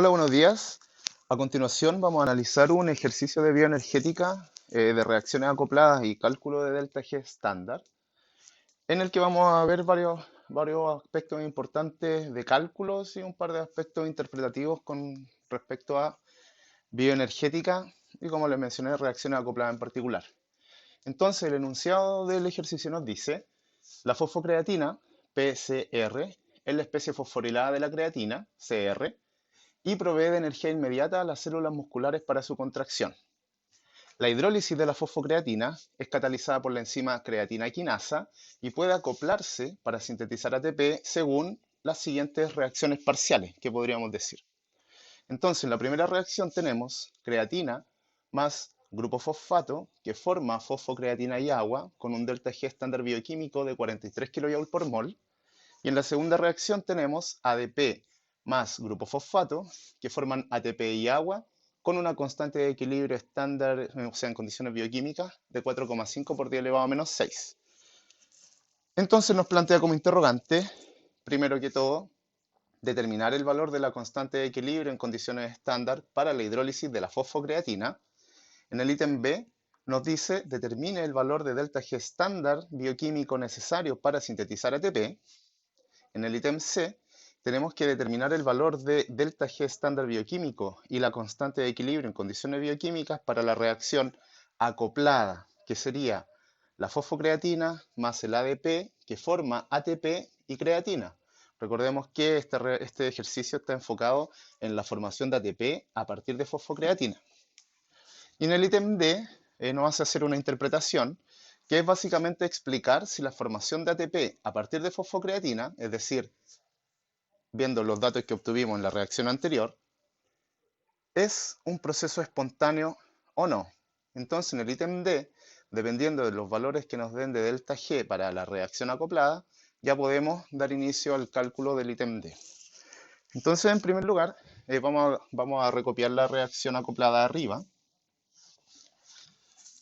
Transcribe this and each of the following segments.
Hola, buenos días. A continuación vamos a analizar un ejercicio de bioenergética de reacciones acopladas y cálculo de delta G estándar, en el que vamos a ver varios aspectos importantes de cálculos y un par de aspectos interpretativos con respecto a bioenergética y, como les mencioné, reacciones acopladas en particular. Entonces, el enunciado del ejercicio nos dice: la fosfocreatina, PCR, es la especie fosforilada de la creatina, CR, y provee de energía inmediata a las células musculares para su contracción. La hidrólisis de la fosfocreatina es catalizada por la enzima creatina quinasa y puede acoplarse para sintetizar ATP según las siguientes reacciones parciales que podríamos decir. Entonces, en la primera reacción tenemos creatina más grupo fosfato que forma fosfocreatina y agua con un delta G estándar bioquímico de 43 kJ por mol. Y en la segunda reacción tenemos ADP más grupo fosfato, que forman ATP y agua, con una constante de equilibrio estándar, o sea, en condiciones bioquímicas, de 4,5 por 10 elevado a menos 6. Entonces nos plantea como interrogante, primero que todo, determinar el valor de la constante de equilibrio en condiciones estándar para la hidrólisis de la fosfocreatina. En el ítem B nos dice, determine el valor de delta G estándar bioquímico necesario para sintetizar ATP. En el ítem C tenemos que determinar el valor de delta G estándar bioquímico y la constante de equilibrio en condiciones bioquímicas para la reacción acoplada, que sería la fosfocreatina más el ADP, que forma ATP y creatina. Recordemos que este ejercicio está enfocado en la formación de ATP a partir de fosfocreatina. Y en el ítem D nos hace hacer una interpretación que es básicamente explicar si la formación de ATP a partir de fosfocreatina, es decir, viendo los datos que obtuvimos en la reacción anterior, es un proceso espontáneo o no. Entonces, en el ítem D, dependiendo de los valores que nos den de delta G para la reacción acoplada, ya podemos dar inicio al cálculo del ítem D. Entonces, en primer lugar, vamos a recopiar la reacción acoplada arriba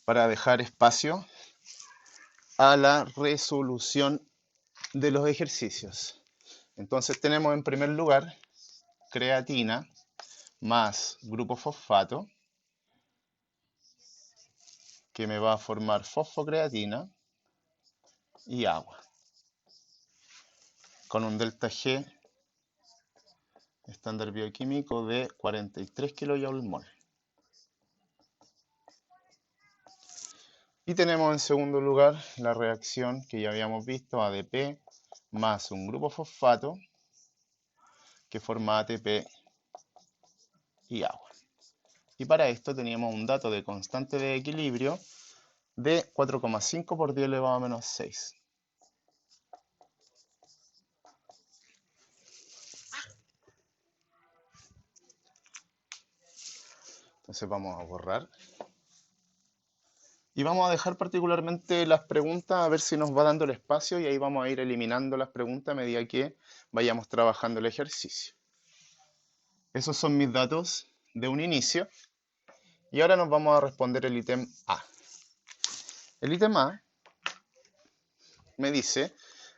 para dejar espacio a la resolución de los ejercicios. Entonces tenemos en primer lugar creatina más grupo fosfato, que me va a formar fosfocreatina y agua, con un delta G estándar bioquímico de 43 kJ/mol. Y tenemos en segundo lugar la reacción que ya habíamos visto, ADP más un grupo fosfato que forma ATP y agua. Y para esto teníamos un dato de constante de equilibrio de 4,5 por 10 elevado a menos 6. Entonces vamos a borrar. Y vamos a dejar particularmente las preguntas a ver si nos va dando el espacio, y ahí vamos a ir eliminando las preguntas a medida que vayamos trabajando el ejercicio. Esos son mis datos de un inicio. Y ahora nos vamos a responder el ítem A. El ítem A me dice,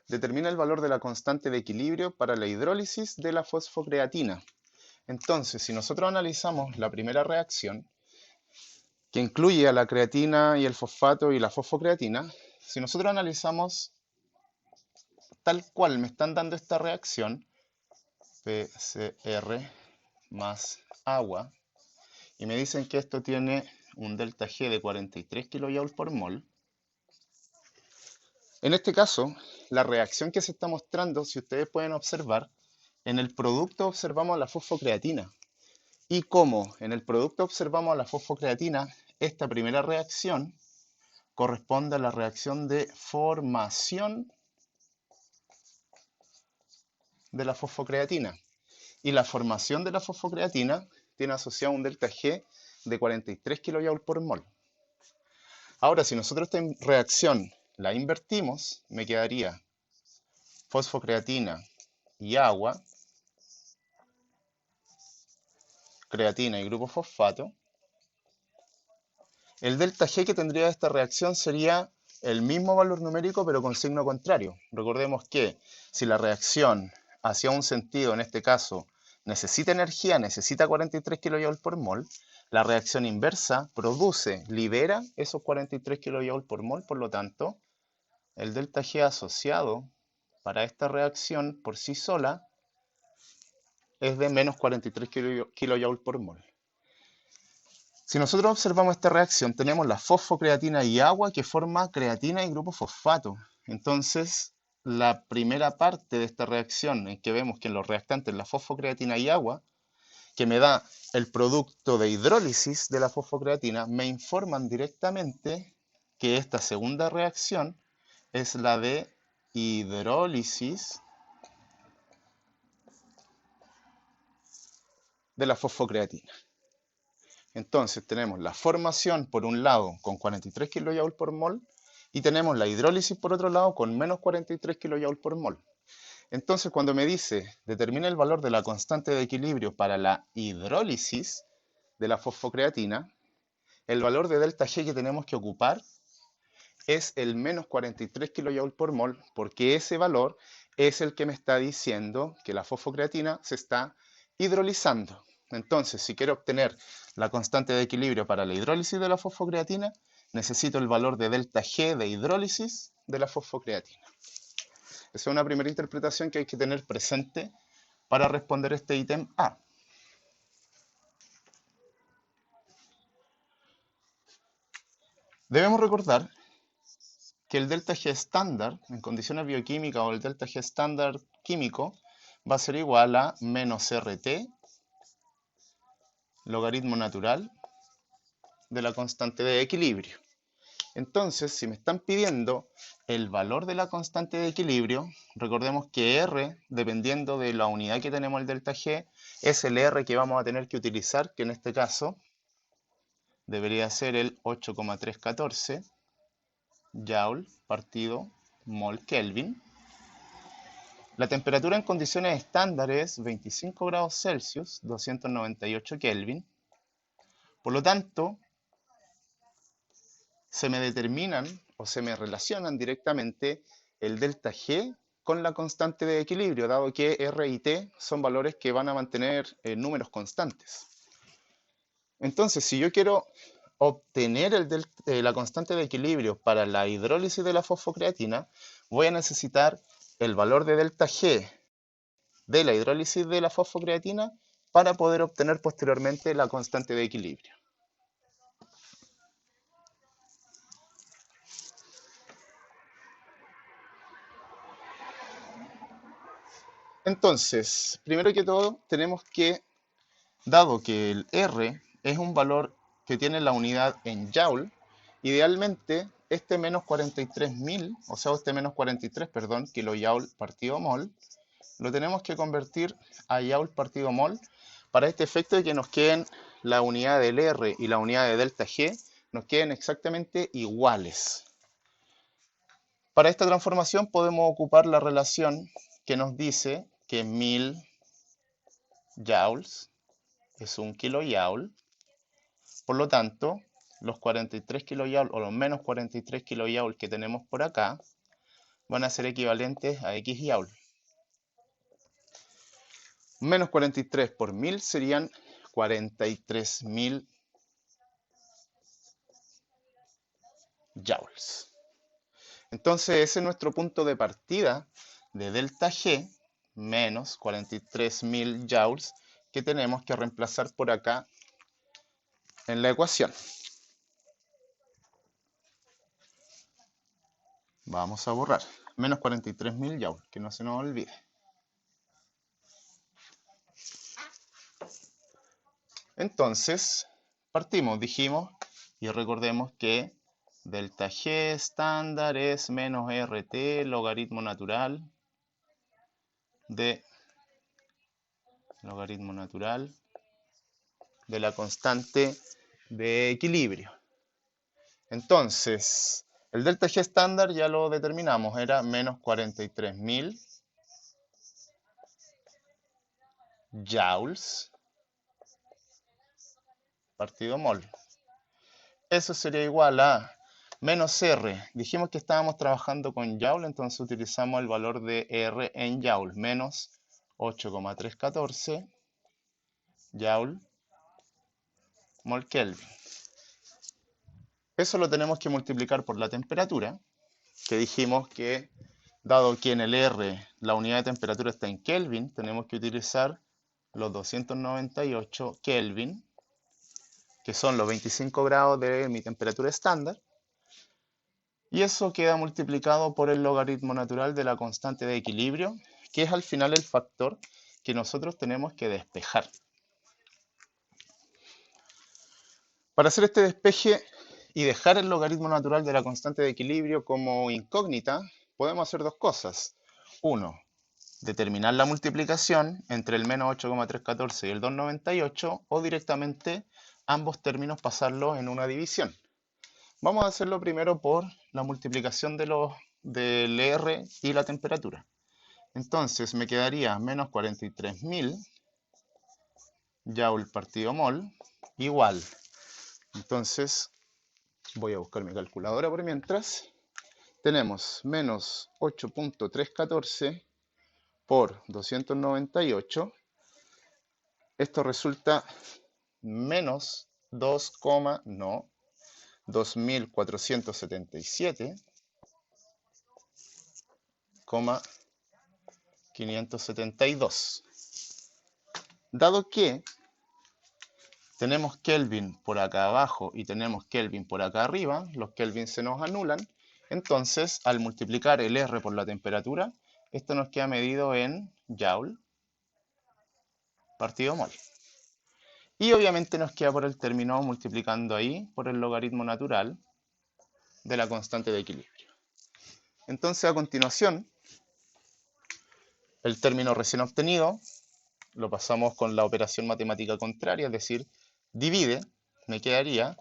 determina el valor de la constante de equilibrio para la hidrólisis de la fosfocreatina. Entonces, si nosotros analizamos la primera reacción, que incluye a la creatina y el fosfato y la fosfocreatina, si nosotros analizamos tal cual me están dando esta reacción, PCR más agua, y me dicen que esto tiene un delta G de 43 kJ por mol. En este caso, la reacción que se está mostrando, si ustedes pueden observar, en el producto observamos la fosfocreatina. Y como en el producto observamos la fosfocreatina, esta primera reacción corresponde a la reacción de formación de la fosfocreatina. Y la formación de la fosfocreatina tiene asociado un delta G de 43 kJ por mol. Ahora, si nosotros esta reacción la invertimos, me quedaría fosfocreatina y agua, creatina y grupo fosfato. El delta G que tendría esta reacción sería el mismo valor numérico, pero con signo contrario. Recordemos que si la reacción hacía un sentido, en este caso necesita energía, necesita 43 kJ por mol. La reacción inversa produce, libera esos 43 kJ por mol, por lo tanto, el delta G asociado para esta reacción por sí sola es de menos 43 kJ por mol. Si nosotros observamos esta reacción, tenemos la fosfocreatina y agua que forma creatina y grupo fosfato. Entonces, la primera parte de esta reacción, en que vemos que en los reactantes la fosfocreatina y agua, que me da el producto de hidrólisis de la fosfocreatina, me informan directamente que esta segunda reacción es la de hidrólisis de la fosfocreatina. Entonces tenemos la formación por un lado con 43 kJ por mol y tenemos la hidrólisis por otro lado con menos 43 kJ por mol. Entonces cuando me dice determina el valor de la constante de equilibrio para la hidrólisis de la fosfocreatina, el valor de delta G que tenemos que ocupar es el menos 43 kJ por mol, porque ese valor es el que me está diciendo que la fosfocreatina se está hidrolizando. Entonces, si quiero obtener la constante de equilibrio para la hidrólisis de la fosfocreatina, necesito el valor de delta G de hidrólisis de la fosfocreatina. Esa es una primera interpretación que hay que tener presente para responder este ítem A. Debemos recordar que el delta G estándar en condiciones bioquímicas o el delta G estándar químico va a ser igual a menos RT logaritmo natural de la constante de equilibrio. Entonces, si me están pidiendo el valor de la constante de equilibrio, recordemos que R, dependiendo de la unidad que tenemos el delta G, es el R que vamos a tener que utilizar, que en este caso debería ser el 8,314 Joule partido mol Kelvin. La temperatura en condiciones estándares es 25 grados Celsius, 298 Kelvin. Por lo tanto, se me determinan o se me relacionan directamente el delta G con la constante de equilibrio, dado que R y T son valores que van a mantener números constantes. Entonces, si yo quiero obtener la constante de equilibrio para la hidrólisis de la fosfocreatina, voy a necesitar el valor de delta G de la hidrólisis de la fosfocreatina para poder obtener posteriormente la constante de equilibrio. Entonces, primero que todo, tenemos que, dado que el R es un valor que tiene la unidad en Joule, idealmente este menos 43.000, o sea, este menos 43, perdón, kilojoule partido mol, lo tenemos que convertir a Joule partido mol para este efecto de que nos queden la unidad del R y la unidad de delta G, nos queden exactamente iguales. Para esta transformación podemos ocupar la relación que nos dice que 1000 joules es un kilojoule. Por lo tanto, los 43 kilojoules o los menos 43 kilojoules que tenemos por acá van a ser equivalentes a X joule. Menos 43 por 1000 serían 43.000 joules. Entonces ese es nuestro punto de partida de delta G menos 43.000 joules que tenemos que reemplazar por acá en la ecuación. Vamos a borrar menos 43.000 joules, que no se nos olvide. Entonces, partimos, dijimos, y recordemos que delta G estándar es menos RT logaritmo natural de la constante de equilibrio. Entonces, el delta G estándar ya lo determinamos, era menos 43.000 joules partido mol. Eso sería igual a menos R. Dijimos que estábamos trabajando con Joule, entonces utilizamos el valor de R en Joule, menos 8,314 Joule mol Kelvin. Eso lo tenemos que multiplicar por la temperatura, que dijimos que, dado que en el R la unidad de temperatura está en Kelvin, tenemos que utilizar los 298 Kelvin, que son los 25 grados de mi temperatura estándar, y eso queda multiplicado por el logaritmo natural de la constante de equilibrio, que es al final el factor que nosotros tenemos que despejar. Para hacer este despeje y dejar el logaritmo natural de la constante de equilibrio como incógnita, podemos hacer dos cosas. Uno, determinar la multiplicación entre el menos 8,314 y el 298, o directamente ambos términos pasarlos en una división. Vamos a hacerlo primero por la multiplicación del R y la temperatura. Entonces me quedaría menos 43.000 Joule partido mol igual. Entonces voy a buscar mi calculadora por mientras. Tenemos menos 8.314 por 298. Esto resulta menos 2.477,572. Dado que tenemos Kelvin por acá abajo y tenemos Kelvin por acá arriba, los Kelvin se nos anulan, entonces al multiplicar el R por la temperatura, esto nos queda medido en Joule partido mol. Y obviamente nos queda por el término multiplicando ahí por el logaritmo natural de la constante de equilibrio. Entonces a continuación, el término recién obtenido lo pasamos con la operación matemática contraria, es decir, divide, me quedaría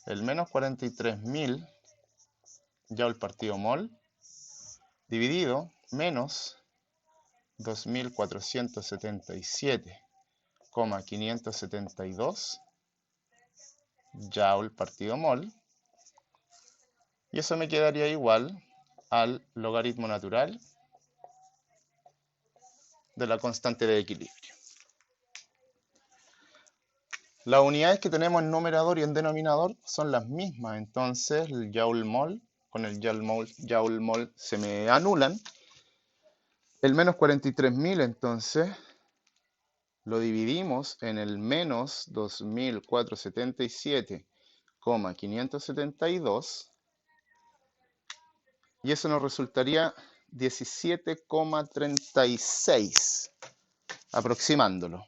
el menos 43.000 Joule partido mol dividido menos 2.477,572 Joule partido mol, y eso me quedaría igual al logaritmo natural de la constante de equilibrio. Las unidades que tenemos en numerador y en denominador son las mismas, entonces el Joule mol con el Joule mol se me anulan. El menos 43.000 entonces lo dividimos en el menos 2.477,572 y eso nos resultaría 17,36, aproximándolo.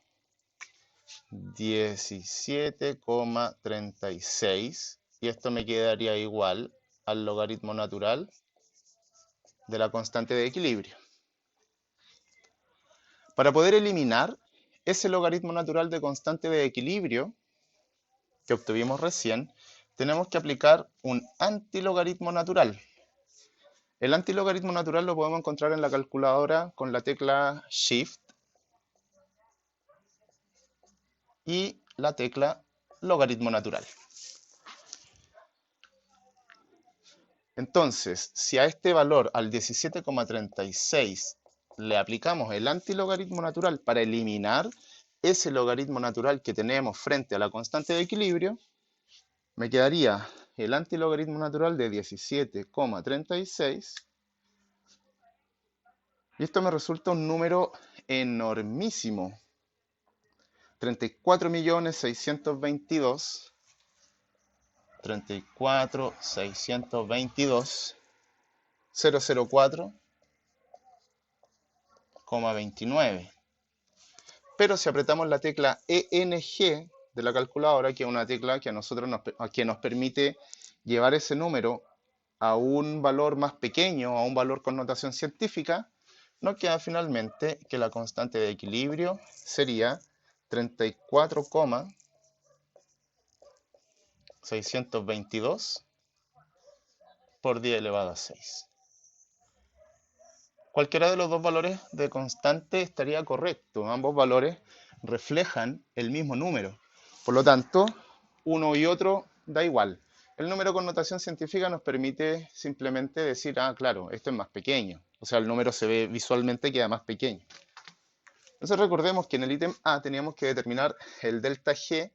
17,36, y esto me quedaría igual al logaritmo natural de la constante de equilibrio. Para poder eliminar ese logaritmo natural de constante de equilibrio que obtuvimos recién, tenemos que aplicar un antilogaritmo natural. El antilogaritmo natural lo podemos encontrar en la calculadora con la tecla Shift y la tecla logaritmo natural. Entonces, si a este valor, al 17,36, le aplicamos el antilogaritmo natural para eliminar ese logaritmo natural que tenemos frente a la constante de equilibrio, me quedaría el antilogaritmo natural de 17,36, y esto me resulta un número enormísimo. 34.622.004,29. Pero si apretamos la tecla ENG de la calculadora, que es una tecla que nos permite llevar ese número a un valor más pequeño, a un valor con notación científica, nos queda finalmente que la constante de equilibrio sería 34,622 por 10 elevado a 6. Cualquiera de los dos valores de constante estaría correcto. Ambos valores reflejan el mismo número. Por lo tanto, uno y otro da igual. El número con notación científica nos permite simplemente decir, ah, claro, esto es más pequeño. O sea, el número se ve visualmente, queda más pequeño. Entonces recordemos que en el ítem A teníamos que determinar el delta G,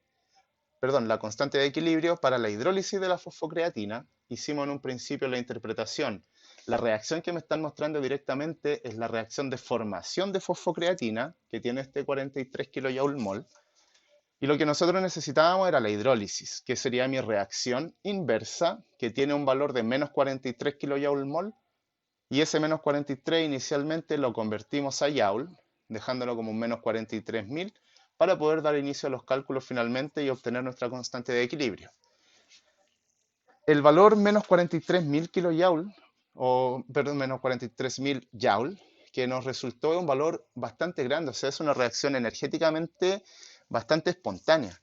perdón, la constante de equilibrio para la hidrólisis de la fosfocreatina. Hicimos en un principio la interpretación. La reacción que me están mostrando directamente es la reacción de formación de fosfocreatina, que tiene este 43 kJ/mol. Y lo que nosotros necesitábamos era la hidrólisis, que sería mi reacción inversa, que tiene un valor de menos 43 kJ/mol. Y ese menos 43 inicialmente lo convertimos a Joule, dejándolo como un menos 43.000, para poder dar inicio a los cálculos finalmente y obtener nuestra constante de equilibrio. El valor menos 43.000 kJ, o perdón, menos 43.000 Joule, que nos resultó un valor bastante grande, o sea, es una reacción energéticamente bastante espontánea.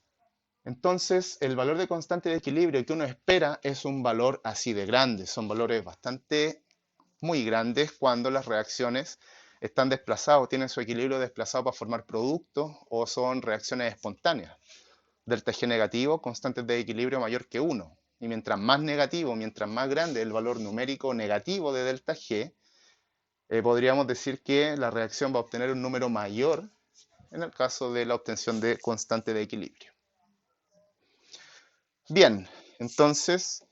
Entonces, el valor de constante de equilibrio que uno espera es un valor así de grande, son valores bastante muy grandes cuando las reacciones están desplazadas, tienen su equilibrio desplazado para formar productos o son reacciones espontáneas. Delta G negativo, constantes de equilibrio mayor que 1. Y mientras más negativo, mientras más grande el valor numérico negativo de delta G, podríamos decir que la reacción va a obtener un número mayor en el caso de la obtención de constante de equilibrio. Bien, entonces,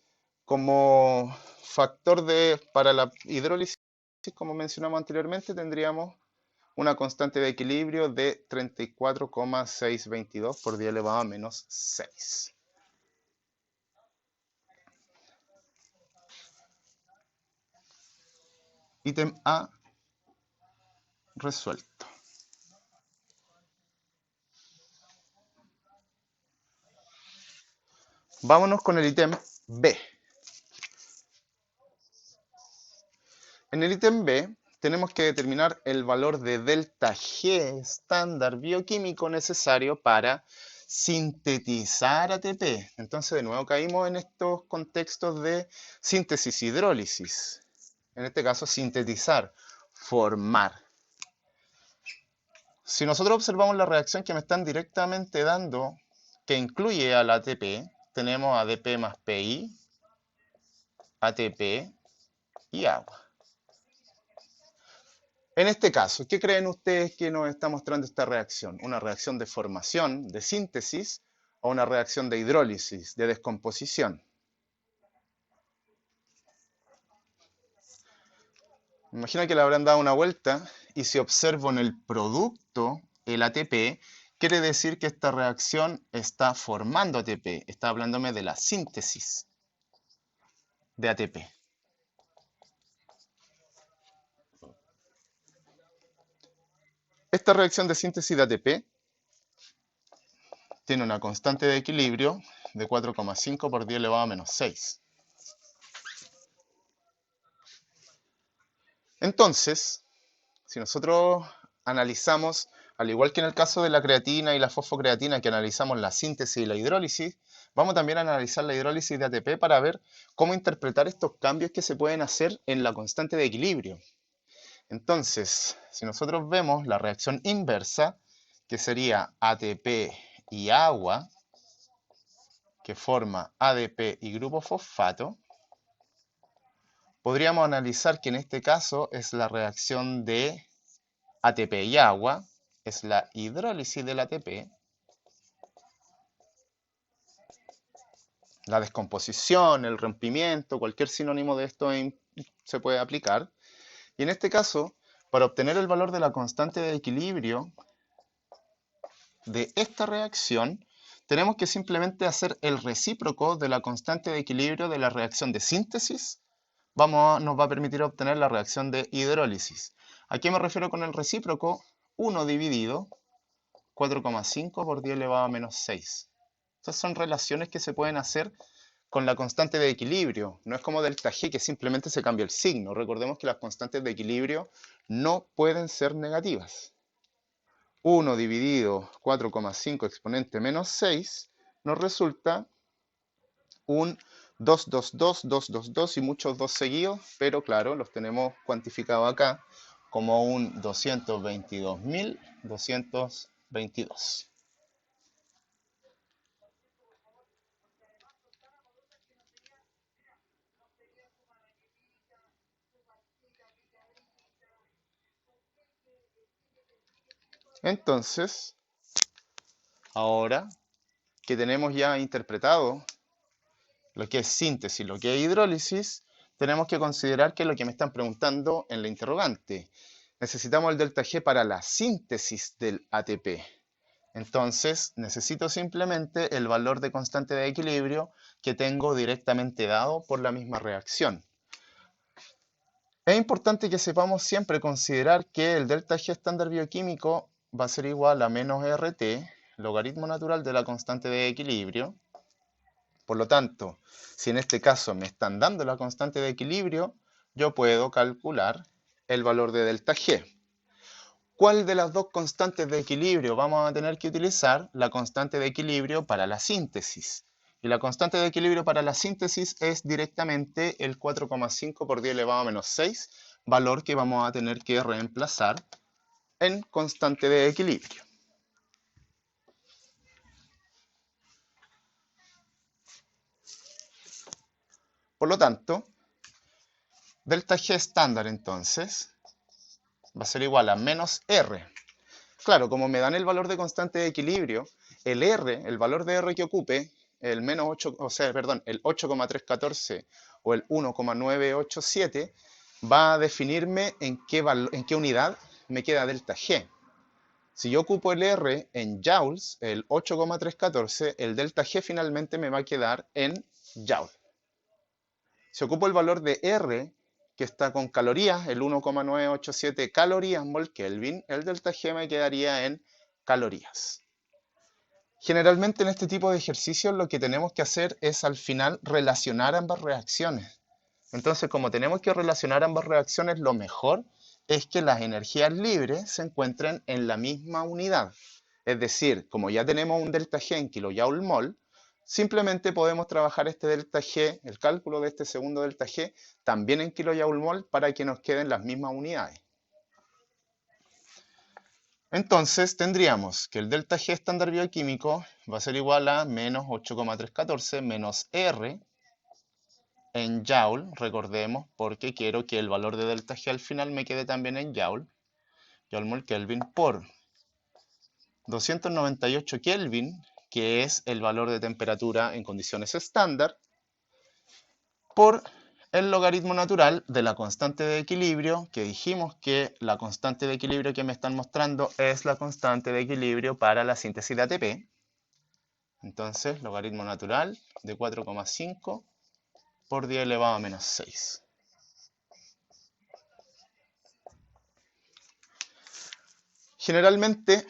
como factor para la hidrólisis, como mencionamos anteriormente, tendríamos una constante de equilibrio de 34,622 por 10 elevado a menos 6. Ítem A resuelto. Vámonos con el ítem B. En el ítem B tenemos que determinar el valor de delta G estándar bioquímico necesario para sintetizar ATP. Entonces de nuevo caímos en estos contextos de síntesis hidrólisis. En este caso sintetizar, formar. Si nosotros observamos la reacción que me están directamente dando, que incluye al ATP, tenemos ADP más PI, ATP y agua. En este caso, ¿qué creen ustedes que nos está mostrando esta reacción? ¿Una reacción de formación, de síntesis, o una reacción de hidrólisis, de descomposición? Me imagino que le habrán dado una vuelta y si observo en el producto el ATP, quiere decir que esta reacción está formando ATP, está hablándome de la síntesis de ATP. Esta reacción de síntesis de ATP tiene una constante de equilibrio de 4,5 por 10 elevado a menos 6. Entonces, si nosotros analizamos, al igual que en el caso de la creatina y la fosfocreatina, que analizamos la síntesis y la hidrólisis, vamos también a analizar la hidrólisis de ATP para ver cómo interpretar estos cambios que se pueden hacer en la constante de equilibrio. Entonces, si nosotros vemos la reacción inversa, que sería ATP y agua, que forma ADP y grupo fosfato, podríamos analizar que en este caso es la reacción de ATP y agua, es la hidrólisis del ATP, la descomposición, el rompimiento, cualquier sinónimo de esto se puede aplicar. Y en este caso, para obtener el valor de la constante de equilibrio de esta reacción, tenemos que simplemente hacer el recíproco de la constante de equilibrio de la reacción de síntesis. Nos va a permitir obtener la reacción de hidrólisis. ¿A qué me refiero con el recíproco? 1 dividido 4,5 por 10 elevado a menos 6. Estas son relaciones que se pueden hacer con la constante de equilibrio. No es como delta G, que simplemente se cambia el signo. Recordemos que las constantes de equilibrio no pueden ser negativas. 1 dividido 4,5 exponente menos 6 nos resulta un 222, 222 y muchos 2 seguidos, pero claro, los tenemos cuantificados acá como un 222.222. Entonces, ahora que tenemos ya interpretado lo que es síntesis, lo que es hidrólisis, tenemos que considerar que es lo que me están preguntando en la interrogante. Necesitamos el delta G para la síntesis del ATP. Entonces, necesito simplemente el valor de constante de equilibrio que tengo directamente dado por la misma reacción. Es importante que sepamos siempre considerar que el delta G estándar bioquímico va a ser igual a menos RT, logaritmo natural de la constante de equilibrio. Por lo tanto, si en este caso me están dando la constante de equilibrio, yo puedo calcular el valor de delta G. ¿Cuál de las dos constantes de equilibrio vamos a tener que utilizar? La constante de equilibrio para la síntesis. Y la constante de equilibrio para la síntesis es directamente el 4,5 por 10 elevado a menos 6, valor que vamos a tener que reemplazar en constante de equilibrio. Por lo tanto, delta G estándar entonces va a ser igual a menos R. Claro, como me dan el valor de constante de equilibrio, el R, el valor de R que ocupe, el menos 8, o sea, perdón, el 8,314 o el 1,987, va a definirme en qué unidad me queda delta G. Si yo ocupo el R en joules, el 8,314, el delta G finalmente me va a quedar en joule. Si ocupo el valor de R, que está con calorías, el 1,987 calorías mol Kelvin, el delta G me quedaría en calorías. Generalmente en este tipo de ejercicios lo que tenemos que hacer es al final relacionar ambas reacciones. Entonces, como tenemos que relacionar ambas reacciones, lo mejor es que las energías libres se encuentren en la misma unidad. Es decir, como ya tenemos un delta G en kilojoule mol, simplemente podemos trabajar este delta G, el cálculo de este segundo delta G, también en kilojoule mol para que nos queden las mismas unidades. Entonces tendríamos que el delta G estándar bioquímico va a ser igual a menos 8,314 menos R en joule, recordemos, porque quiero que el valor de delta G al final me quede también en joule mol Kelvin, por 298 Kelvin, que es el valor de temperatura en condiciones estándar, por el logaritmo natural de la constante de equilibrio, que dijimos que la constante de equilibrio que me están mostrando es la constante de equilibrio para la síntesis de ATP. Entonces, logaritmo natural de 4,5 por 10 elevado a menos 6. Generalmente,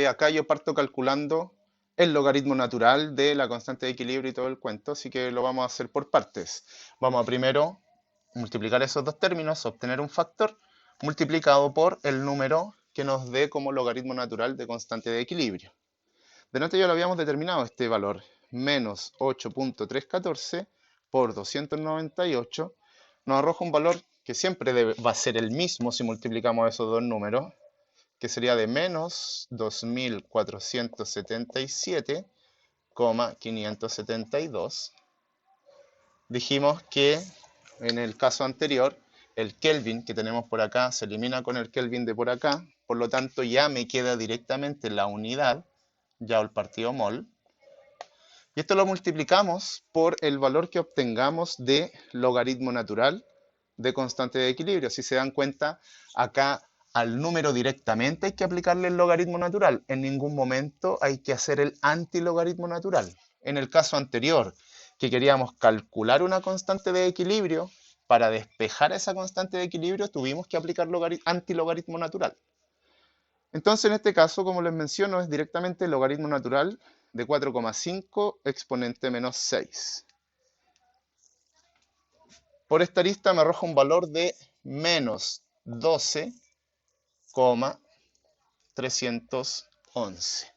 acá yo parto calculando el logaritmo natural de la constante de equilibrio y todo el cuento, así que lo vamos a hacer por partes. Vamos a primero multiplicar esos dos términos, obtener un factor multiplicado por el número que nos dé como logaritmo natural de constante de equilibrio. Delante ya lo habíamos determinado este valor, menos 8,314 por 298, nos arroja un valor que siempre va a ser el mismo si multiplicamos esos dos números, que sería de menos 2477,572. Dijimos que en el caso anterior, el Kelvin que tenemos por acá se elimina con el Kelvin de por acá, por lo tanto ya me queda directamente la unidad, joule partido mol, y esto lo multiplicamos por el valor que obtengamos de logaritmo natural de constante de equilibrio. Si se dan cuenta, acá al número directamente hay que aplicarle el logaritmo natural. En ningún momento hay que hacer el antilogaritmo natural. En el caso anterior, que queríamos calcular una constante de equilibrio, para despejar esa constante de equilibrio tuvimos que aplicar antilogaritmo natural. Entonces, en este caso, como les menciono, es directamente el logaritmo natural de 4,5 exponente menos 6. Por esta arista me arroja un valor de menos 12,311.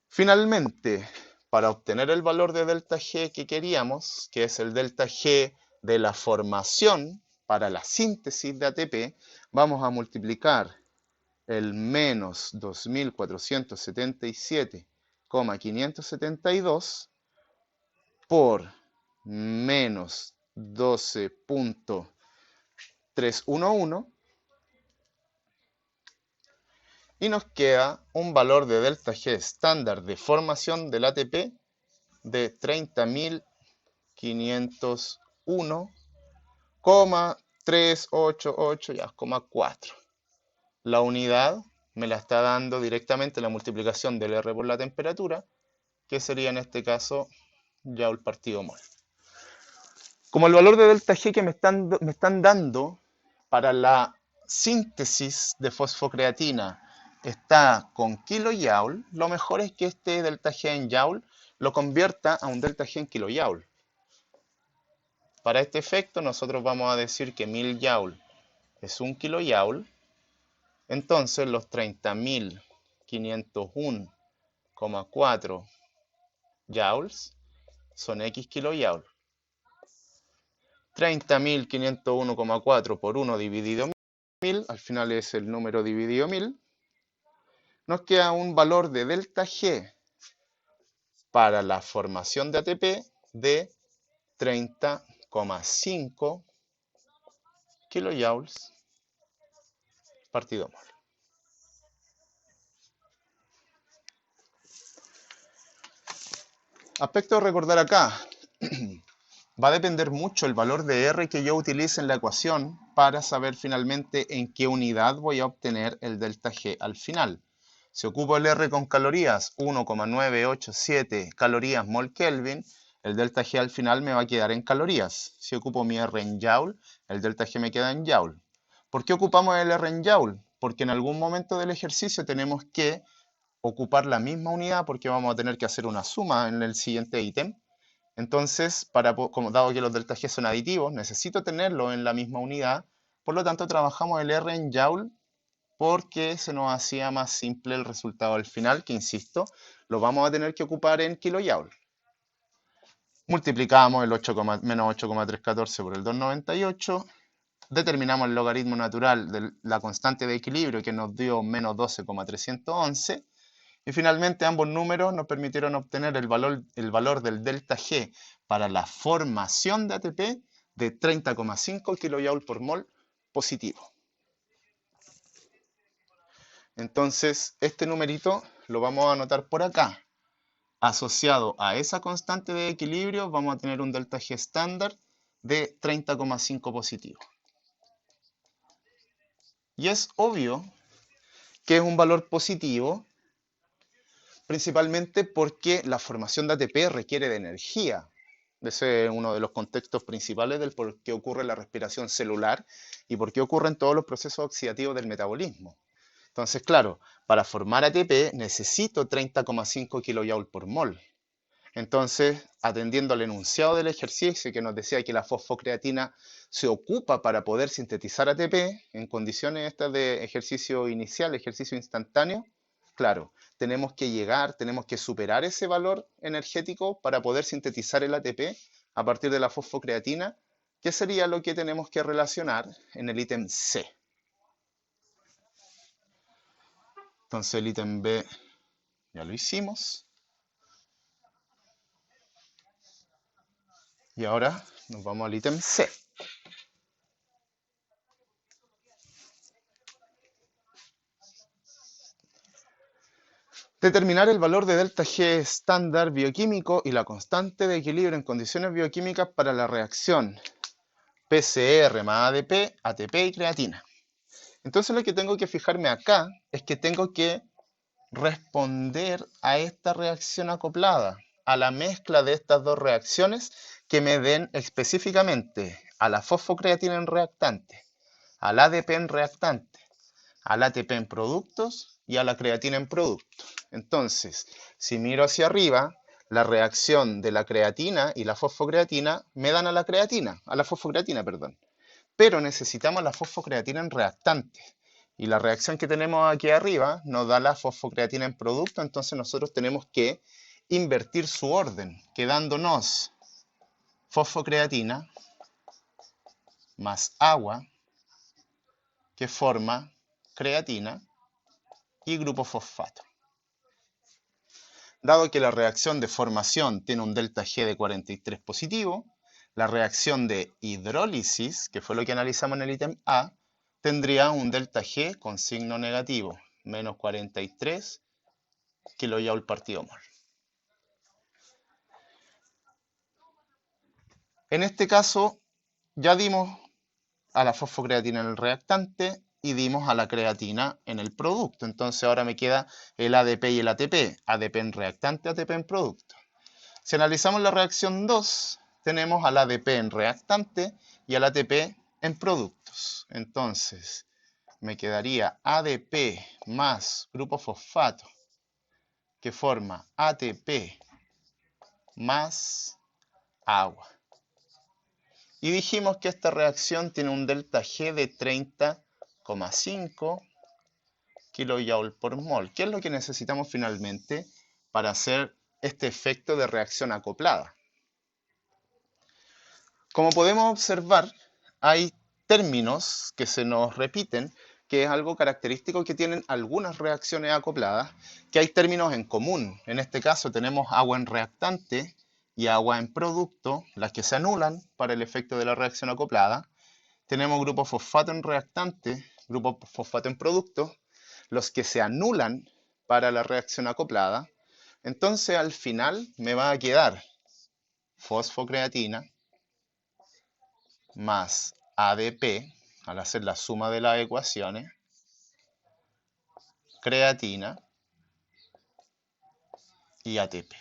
Finalmente, para obtener el valor de delta G que queríamos, que es el delta G de la formación para la síntesis de ATP, vamos a multiplicar el menos 2477,572 por menos 12,311 Y nos queda un valor de delta G estándar de formación del ATP de 30.501,388 ya, 4. La unidad me la está dando directamente la multiplicación del R por la temperatura, que sería en este caso Joule partido mol. Como el valor de delta G que me están dando para la síntesis de fosfocreatina está con kilojoule, lo mejor es que este delta G en joule lo convierta a un delta G en kilojoule. Para este efecto nosotros vamos a decir que 1000 joule es 1 kilojoule, entonces los 30.501,4 joules son X kilojoule. 30.501,4 por 1 dividido 1000, al final es el número dividido 1000, nos queda un valor de delta G para la formación de ATP de 30,5 kilojoules partido mol. Aspecto a recordar acá, va a depender mucho el valor de R que yo utilice en la ecuación para saber finalmente en qué unidad voy a obtener el delta G al final. Si ocupo el R con calorías, 1,987 calorías mol Kelvin, el delta G al final me va a quedar en calorías. Si ocupo mi R en Joule, el delta G me queda en Joule. ¿Por qué ocupamos el R en Joule? Porque en algún momento del ejercicio tenemos que ocupar la misma unidad porque vamos a tener que hacer una suma en el siguiente ítem. Entonces, dado que los delta G son aditivos, necesito tenerlo en la misma unidad. Por lo tanto, trabajamos el R en Joule porque se nos hacía más simple el resultado al final, que insisto, lo vamos a tener que ocupar en kilojoule. Multiplicamos el menos 8,314 por el 298, determinamos el logaritmo natural de la constante de equilibrio que nos dio menos 12,311, y finalmente ambos números nos permitieron obtener el valor del delta G para la formación de ATP de 30,5 kJ por mol positivo. Entonces, este numerito lo vamos a anotar por acá. Asociado a esa constante de equilibrio, vamos a tener un delta G estándar de 30,5 positivo. Y es obvio que es un valor positivo, principalmente porque la formación de ATP requiere de energía. Ese es uno de los contextos principales del por qué ocurre la respiración celular y por qué ocurren todos los procesos oxidativos del metabolismo. Entonces, claro, para formar ATP necesito 30,5 kJ por mol. Entonces, atendiendo al enunciado del ejercicio que nos decía que la fosfocreatina se ocupa para poder sintetizar ATP en condiciones estas de ejercicio inicial, ejercicio instantáneo, claro, tenemos que superar ese valor energético para poder sintetizar el ATP a partir de la fosfocreatina, que sería lo que tenemos que relacionar en el ítem C. Entonces el ítem B ya lo hicimos. Y ahora nos vamos al ítem C. Determinar el valor de delta G estándar bioquímico y la constante de equilibrio en condiciones bioquímicas para la reacción PCR más ADP, ATP y creatina. Entonces lo que tengo que fijarme acá es que tengo que responder a esta reacción acoplada, a la mezcla de estas dos reacciones que me den específicamente a la fosfocreatina en reactante, al ADP en reactante, al ATP en productos y a la creatina en productos. Entonces, si miro hacia arriba, la reacción de la creatina y la fosfocreatina me dan a la fosfocreatina, perdón. Pero necesitamos la fosfocreatina en reactante. Y la reacción que tenemos aquí arriba nos da la fosfocreatina en producto, entonces nosotros tenemos que invertir su orden, quedándonos fosfocreatina más agua que forma creatina y grupo fosfato. Dado que la reacción de formación tiene un delta G de 43 positivo, la reacción de hidrólisis, que fue lo que analizamos en el ítem A, tendría un delta G con signo negativo. menos 43 kilojoule partido mol. En este caso, ya dimos a la fosfocreatina en el reactante y dimos a la creatina en el producto. Entonces ahora me queda el ADP y el ATP. ADP en reactante, ATP en producto. Si analizamos la reacción 2, tenemos al ADP en reactante y al ATP en productos. Entonces, me quedaría ADP más grupo fosfato, que forma ATP más agua. Y dijimos que esta reacción tiene un delta G de 30,5 kJ por mol. ¿Qué es lo que necesitamos finalmente para hacer este efecto de reacción acoplada? Como podemos observar, hay términos que se nos repiten, que es algo característico que tienen algunas reacciones acopladas, que hay términos en común. En este caso tenemos agua en reactante y agua en producto, las que se anulan para el efecto de la reacción acoplada. Tenemos grupo fosfato en reactante, grupo fosfato en producto, los que se anulan para la reacción acoplada. Entonces al final me va a quedar fosfocreatina más ADP, al hacer la suma de las ecuaciones, creatina y ATP,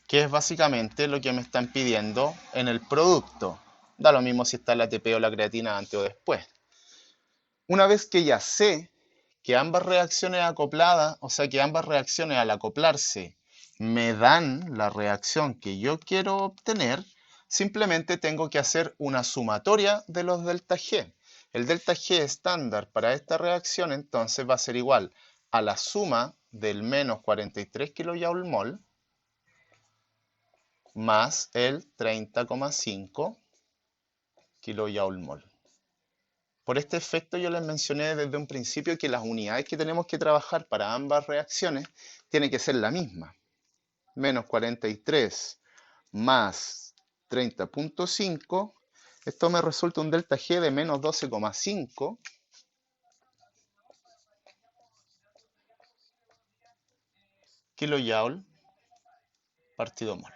que es básicamente lo que me están pidiendo en el producto. Da lo mismo si está el ATP o la creatina antes o después. Una vez que ya sé que ambas reacciones acopladas, o sea que ambas reacciones al acoplarse me dan la reacción que yo quiero obtener, simplemente tengo que hacer una sumatoria de los delta G. El delta G estándar para esta reacción entonces va a ser igual a la suma del menos 43 kJ mol más el 30,5 kJ mol. Por este efecto yo les mencioné desde un principio que las unidades que tenemos que trabajar para ambas reacciones tienen que ser la misma. Menos 43 más 30,5. Esto me resulta un delta G de menos 12,5 kilojoule partido mol.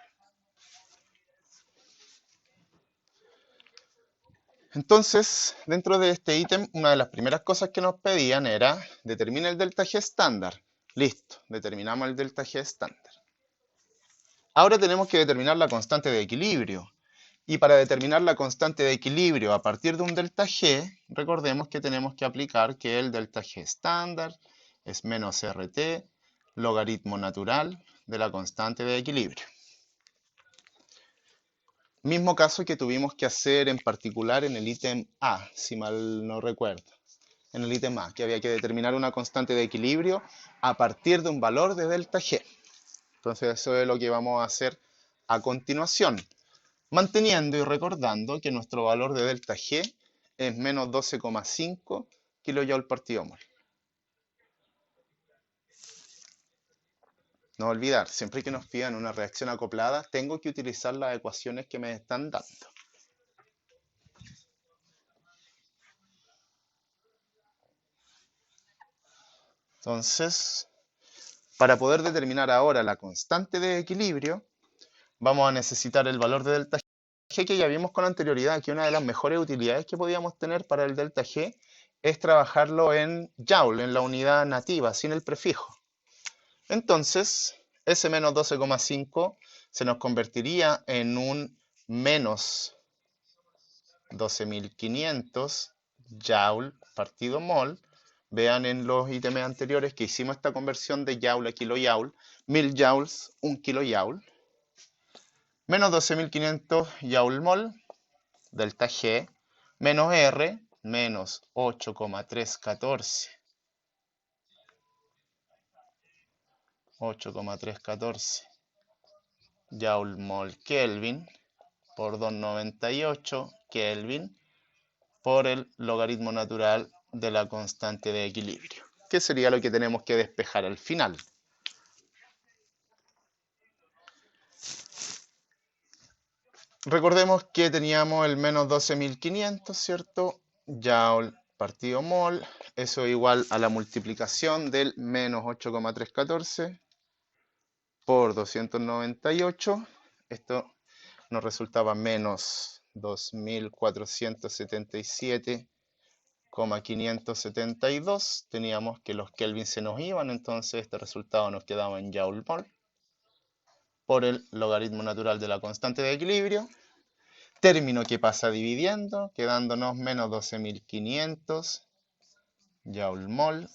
Entonces, dentro de este ítem, una de las primeras cosas que nos pedían era determinar el delta G estándar. Listo, determinamos el delta G estándar. Ahora tenemos que determinar la constante de equilibrio. Y para determinar la constante de equilibrio a partir de un delta G, recordemos que tenemos que aplicar que el delta G estándar es menos RT, logaritmo natural de la constante de equilibrio. Mismo caso que tuvimos que hacer en particular en el ítem A, si mal no recuerdo. En el ítem A, que había que determinar una constante de equilibrio a partir de un valor de delta G. Entonces eso es lo que vamos a hacer a continuación, manteniendo y recordando que nuestro valor de delta G es menos 12,5 kJ partido mol. No olvidar, siempre que nos pidan una reacción acoplada, tengo que utilizar las ecuaciones que me están dando. Entonces, para poder determinar ahora la constante de equilibrio, vamos a necesitar el valor de delta G que ya vimos con anterioridad, que una de las mejores utilidades que podíamos tener para el delta G es trabajarlo en Joule, en la unidad nativa, sin el prefijo. Entonces, ese menos 12,5 se nos convertiría en un menos 12.500 Joule partido mol. Vean en los ítems anteriores que hicimos esta conversión de Joule a kilojoule. 1000 Joules, 1 kilojoule. Menos 12.500 Joule mol, delta G, menos R, menos 8,314. 8,314 Joule mol Kelvin por 298 Kelvin por el logaritmo natural de la constante de equilibrio, que sería lo que tenemos que despejar al final. Recordemos que teníamos el menos 12.500, ¿cierto? Joule partido mol, eso es igual a la multiplicación del menos 8,314 por 298. Esto nos resultaba menos 2477,572. Teníamos que los Kelvin se nos iban, entonces este resultado nos quedaba en Joule mol por el logaritmo natural de la constante de equilibrio. Término que pasa dividiendo, quedándonos menos 12.500 Joule mol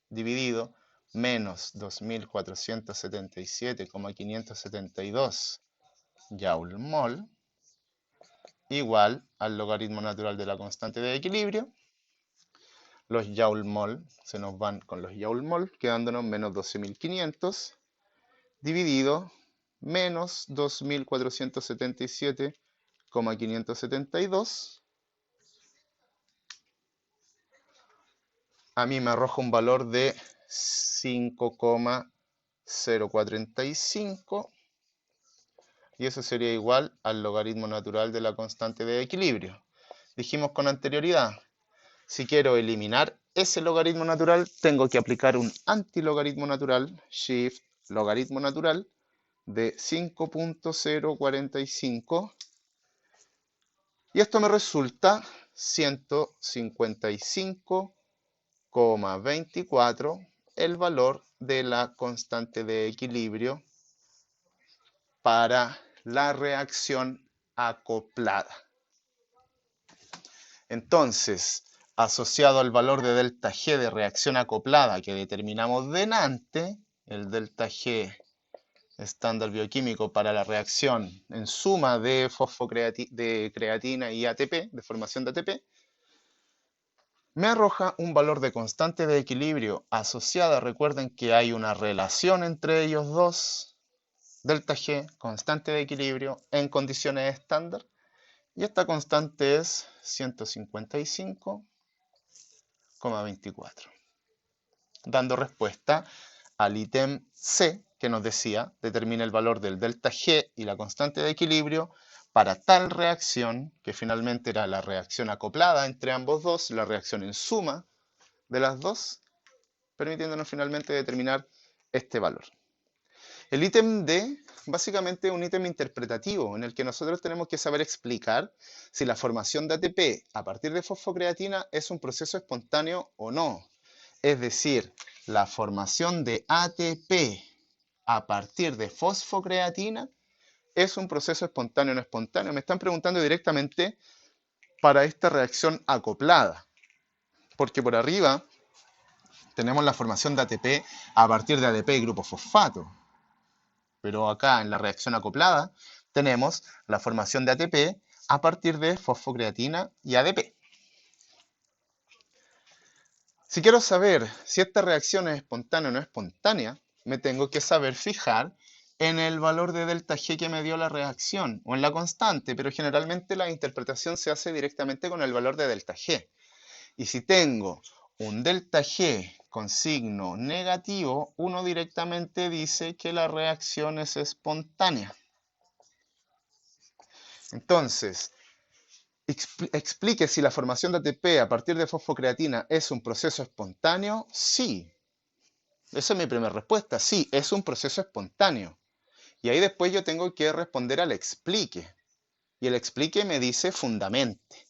dividido menos 2477,572 Joule mol igual al logaritmo natural de la constante de equilibrio. Los Joule mol se nos van con los Joule mol, quedándonos menos 12.500 dividido menos 2477,572. A mí me arroja un valor de 5,0435 y eso sería igual al logaritmo natural de la constante de equilibrio. Dijimos con anterioridad, si quiero eliminar ese logaritmo natural, tengo que aplicar un antilogaritmo natural, shift logaritmo natural, de 5,045 y esto me resulta 155,24 el valor de la constante de equilibrio para la reacción acoplada. Entonces, asociado al valor de delta G de reacción acoplada que determinamos delante, el delta G estándar bioquímico para la reacción en suma de creatina y ATP, de formación de ATP, me arroja un valor de constante de equilibrio asociada. Recuerden que hay una relación entre ellos dos, delta G, constante de equilibrio en condiciones estándar, y esta constante es 155,24, dando respuesta al ítem C, que nos decía, determina el valor del delta G y la constante de equilibrio para tal reacción, que finalmente era la reacción acoplada entre ambos dos, la reacción en suma de las dos, permitiéndonos finalmente determinar este valor. El ítem D, básicamente es un ítem interpretativo, en el que nosotros tenemos que saber explicar si la formación de ATP a partir de fosfocreatina es un proceso espontáneo o no. Es decir, la formación de ATP a partir de fosfocreatina es un proceso espontáneo o no espontáneo. Me están preguntando directamente para esta reacción acoplada, porque por arriba tenemos la formación de ATP a partir de ADP y grupo fosfato. Pero acá en la reacción acoplada tenemos la formación de ATP a partir de fosfocreatina y ADP. Si quiero saber si esta reacción es espontánea o no espontánea, me tengo que saber fijar en el valor de delta G que me dio la reacción, o en la constante, pero generalmente la interpretación se hace directamente con el valor de delta G. Y si tengo un delta G con signo negativo, uno directamente dice que la reacción es espontánea. Entonces, explique si la formación de ATP a partir de fosfocreatina es un proceso espontáneo. Sí. Esa es mi primera respuesta. Sí, es un proceso espontáneo. Y ahí después yo tengo que responder al explique. Y el explique me dice fundamente.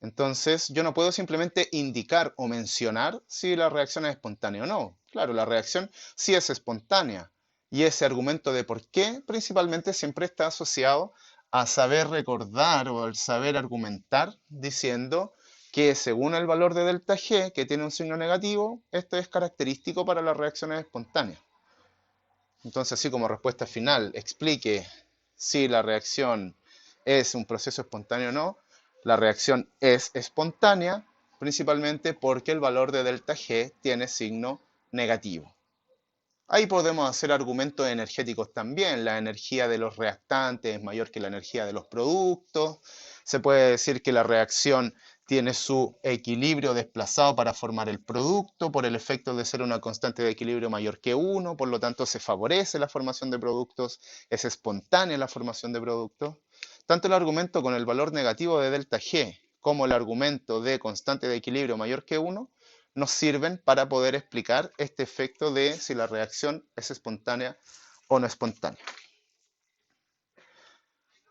Entonces, yo no puedo simplemente indicar o mencionar si la reacción es espontánea o no. Claro, la reacción sí es espontánea. Y ese argumento de por qué principalmente siempre está asociado a saber recordar o al saber argumentar diciendo que según el valor de delta G, que tiene un signo negativo, esto es característico para las reacciones espontáneas. Entonces, así como respuesta final, explique si la reacción es un proceso espontáneo o no. La reacción es espontánea, principalmente porque el valor de delta G tiene signo negativo. Ahí podemos hacer argumentos energéticos también. La energía de los reactantes es mayor que la energía de los productos. Se puede decir que la reacción tiene su equilibrio desplazado para formar el producto por el efecto de ser una constante de equilibrio mayor que 1, por lo tanto se favorece la formación de productos, es espontánea la formación de productos. Tanto el argumento con el valor negativo de delta G como el argumento de constante de equilibrio mayor que 1 nos sirven para poder explicar este efecto de si la reacción es espontánea o no espontánea.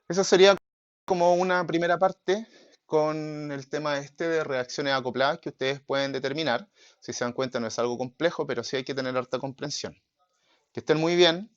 Eso sería como una primera parte con el tema este de reacciones acopladas que ustedes pueden determinar. Si se dan cuenta no es algo complejo, pero sí hay que tener harta comprensión. Que estén muy bien.